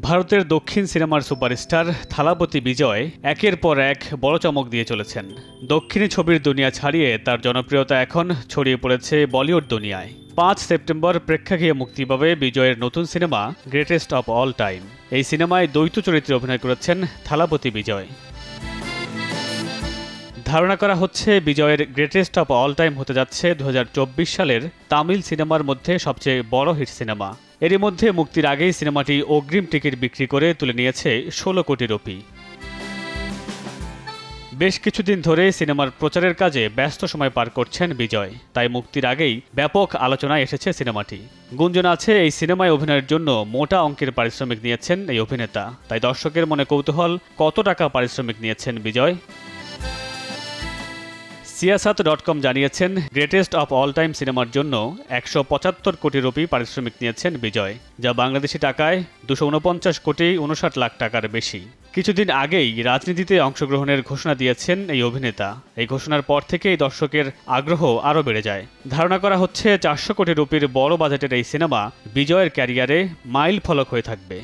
ভারতের দক্ষিণ সিনেমার সুপারস্টার থালাপতি বিজয় একের পর এক বড় চমক দিয়ে চলেছেন। দক্ষিণী ছবির দুনিয়া ছাড়িয়ে তার জনপ্রিয়তা এখন ছড়িয়ে পড়েছে বলিউড দুনিয়ায়। ৫ সেপ্টেম্বর প্রেক্ষাগৃহে মুক্তি পাবে বিজয়ের নতুন cinema greatest of all time. এই সিনেমায় দ্বৈত চরিত্রে অভিনয় করেছেন থালাপতি বিজয়। ধারণা করা হচ্ছে বিজয়ের গ্রেটেস্ট অফ অল টাইম হতে যাচ্ছে ২০২৪ সালের তামিল সিনেমার মধ্যে সবচেয়ে বড় হিট সিনেমা। এরই মধ্যে মুক্তির আগেই সিনেমাটি অগ্রিম টিকিট বিক্রি করে তুলে নিয়েছে ১৬ কোটি রুপি। বেশ কিছুদিন ধরে সিনেমার প্রচারের কাজে ব্যস্ত সময় পার করছেন বিজয়, তাই মুক্তির আগেই ব্যাপক আলোচনায় এসেছে সিনেমাটি। গুঞ্জন আছে এই সিনেমায় অভিনয়ের জন্য মোটা অঙ্কের পারিশ্রমিক নিয়েছেন এই অভিনেতা। তাই দর্শকের মনে কৌতূহল, কত টাকা পারিশ্রমিক নিয়েছেন বিজয়। Siyasat.com জানিয়েছেন, গ্রেটেস্ট অফ অল টাইম সিনেমার জন্য ১৭৫ কোটি রুপি পারিশ্রমিক নিয়েছেন বিজয়, যা বাংলাদেশি টাকায় ২৪৯ কোটি ৫৯ লাখ টাকার বেশি। কিছুদিন আগেই রাজনীতিতে অংশগ্রহণের ঘোষণা দিয়েছেন এই অভিনেতা। এই ঘোষণার পর থেকেই দর্শকের আগ্রহ আরও বেড়ে যায়। ধারণা করা হচ্ছে ৪০০ কোটি রুপির বড় বাজেটের এই সিনেমা বিজয়ের ক্যারিয়ারে মাইল ফলক হয়ে থাকবে।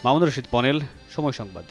মামুনুর রশিদ পনেল, সময় সংবাদ।